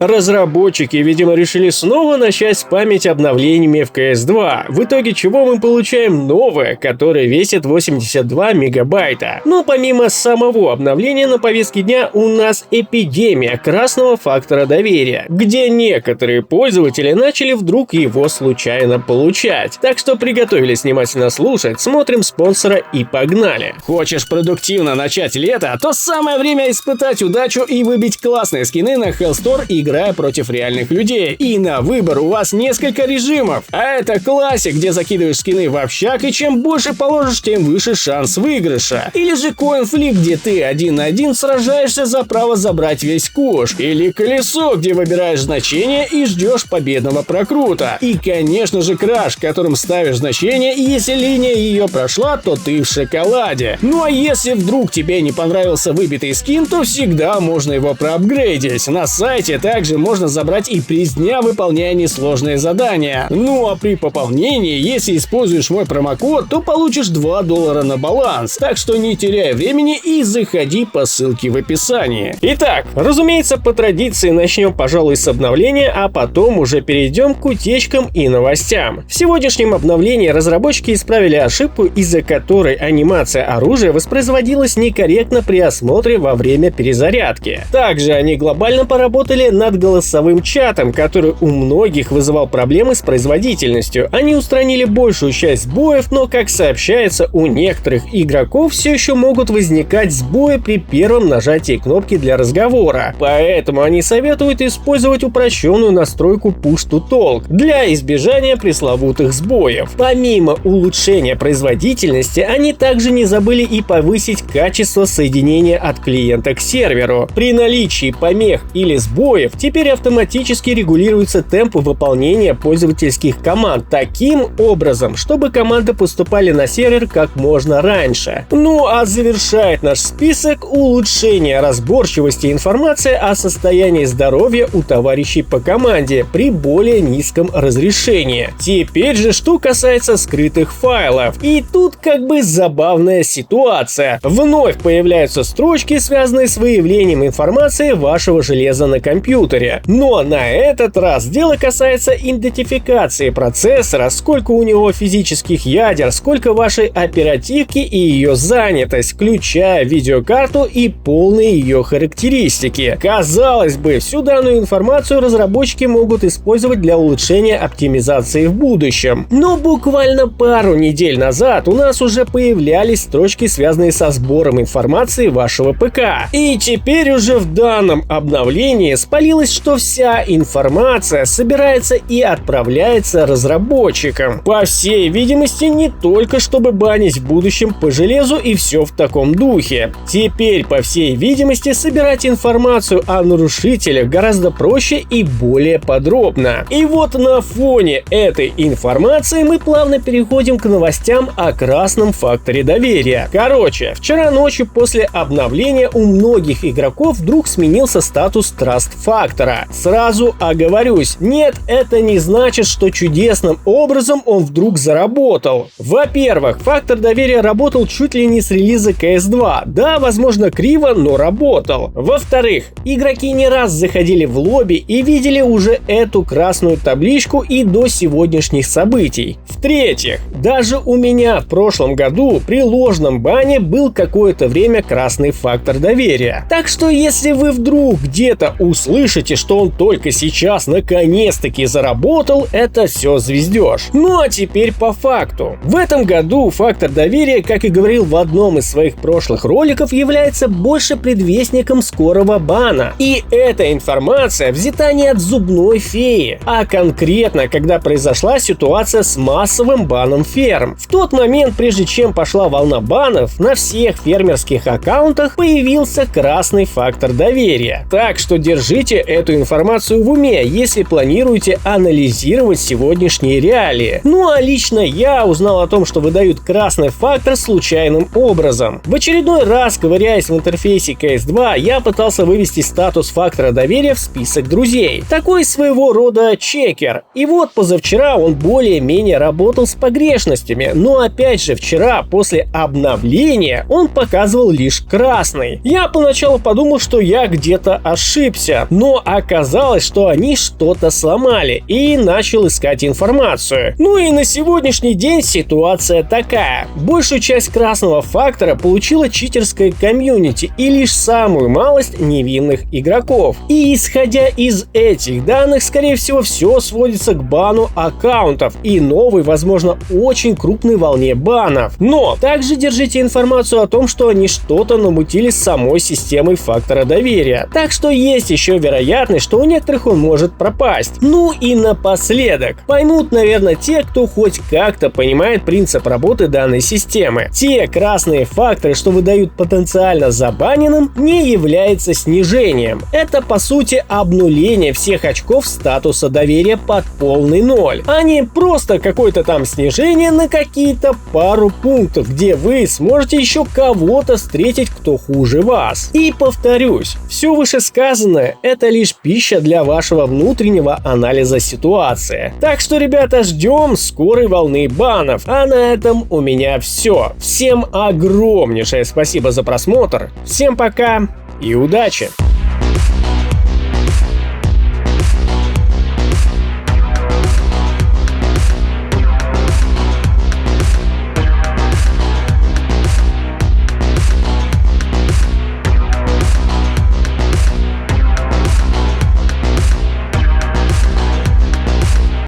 Разработчики, видимо, решили снова начать спамить обновлениями в CS2, в итоге чего мы получаем новое, которое весит 82 мегабайта. Но помимо самого обновления на повестке дня у нас эпидемия красного фактора доверия, где некоторые пользователи начали вдруг его случайно получать. Так что приготовились внимательно слушать, смотрим спонсора и погнали. Хочешь продуктивно начать лето, то самое время испытать удачу и выбить классные скины на Hellstore, играя против реальных людей. И на выбор у вас несколько режимов. А это классик, где закидываешь скины в общак, и чем больше положишь, тем выше шанс выигрыша. Или же Coin-Flip, где ты 1 на 1 сражаешься за право забрать весь куш. Или колесо, где выбираешь значение и ждешь победного прокрута. И конечно же Краш, которым ставишь значение, и если линия ее прошла, то ты в шоколаде. Ну а если вдруг тебе не понравился выбитый скин, то всегда можно его проапгрейдить. На сайте также можно забрать и приз дня, выполняя несложные задания. Ну а при пополнении, если используешь мой промокод, то получишь $2 на баланс. Так что не теряй времени и заходи по ссылке в описании. Итак, разумеется, по традиции начнем, пожалуй, с обновления, а потом уже перейдем к утечкам и новостям. В сегодняшнем обновлении разработчики исправили ошибку, из-за которой анимация оружия воспроизводилась некорректно при осмотре во время перезарядки. Также они глобально поработали над голосовым чатом, который у многих вызывал проблемы с производительностью. Они устранили большую часть сбоев, но, как сообщается, у некоторых игроков все еще могут возникать сбои при первом нажатии кнопки для разговора. Поэтому они советуют использовать упрощенную настройку Push to Talk для избежания пресловутых сбоев. Помимо улучшения производительности, они также не забыли и повысить качество соединения от клиента к серверу. При наличии помех или сбоев теперь автоматически регулируется темп выполнения пользовательских команд таким образом, чтобы команды поступали на сервер как можно раньше. Ну а завершает наш список улучшение разборчивости информации о состоянии здоровья у товарищей по команде при более низком разрешении. Теперь же что касается скрытых файлов. И тут как бы забавная ситуация. Вновь появляются строчки, связанные с выявлением информации вашего железа на компьютере. Но на этот раз дело касается идентификации процессора, сколько у него физических ядер, сколько вашей оперативки и ее занятость, включая видеокарту и полные ее характеристики. Казалось бы, всю данную информацию разработчики могут использовать для улучшения оптимизации в будущем. Но буквально пару недель назад у нас уже появлялись строчки, связанные со сбором информации вашего ПК. И теперь уже в данном обновлении спалилось, что вся информация собирается и отправляется разработчикам. По всей видимости, не только чтобы банить в будущем по железу и все в таком духе. Теперь, по всей видимости, собирать информацию о нарушителях гораздо проще и более подробно. И вот на фоне этой информации мы плавно переходим к новостям о красном факторе доверия. Короче, вчера ночью после обновления у многих игроков вдруг сменился статус Trust фактора. Сразу оговорюсь, нет, это не значит, что чудесным образом он вдруг заработал. Во-первых, фактор доверия работал чуть ли не с релиза CS2. Да, возможно, криво, но работал. Во-вторых, игроки не раз заходили в лобби и видели уже эту красную табличку и до сегодняшних событий. В-третьих, даже у меня в прошлом году при ложном бане был какое-то время красный фактор доверия. Так что если вы вдруг где-то услышите, что он только сейчас наконец-таки заработал, это все звездеж. Ну а теперь по факту. В этом году фактор доверия, как и говорил в одном из своих прошлых роликов, является больше предвестником скорого бана. И эта информация взята не от зубной феи, а конкретно, когда произошла ситуация с массовым баном ферм. В тот момент, прежде чем пошла волна банов, на всех фермерских аккаунтах появился красный фактор доверия. Так что держите эту информацию в уме, если планируете анализировать сегодняшние реалии. Ну а лично я узнал о том, что выдают красный фактор случайным образом. В очередной раз, ковыряясь в интерфейсе CS2, я пытался вывести статус фактора доверия в список друзей. Такой своего рода чекер. И вот позавчера он более-менее работал с погрешностями, но опять же вчера после обновления он показывал лишь красный. Я поначалу подумал, что я где-то ошибся, но но оказалось, что они что-то сломали и начал искать информацию. Ну и на сегодняшний день ситуация такая. Большую часть красного фактора получила читерская комьюнити и лишь самую малость невинных игроков. И исходя из этих данных, скорее всего, все сводится к бану аккаунтов и новой, возможно, очень крупной волне банов. Но также держите информацию о том, что они что-то намутили с самой системой фактора доверия. Так что есть еще вероятность, что у некоторых он может пропасть. Ну и напоследок. Поймут, наверное, те, кто хоть как-то понимает принцип работы данной системы. Те красные факторы, что выдают потенциально забаненным, не является снижением. Это по сути обнуление всех очков статуса доверия под полный ноль, а не просто какое-то там снижение на какие-то пару пунктов, где вы сможете еще кого-то встретить, кто хуже вас. И повторюсь, все вышесказанное — это лишь пища для вашего внутреннего анализа ситуации. Так что, ребята, ждем скорой волны банов. А на этом у меня все. Всем огромнейшее спасибо за просмотр. Всем пока и удачи!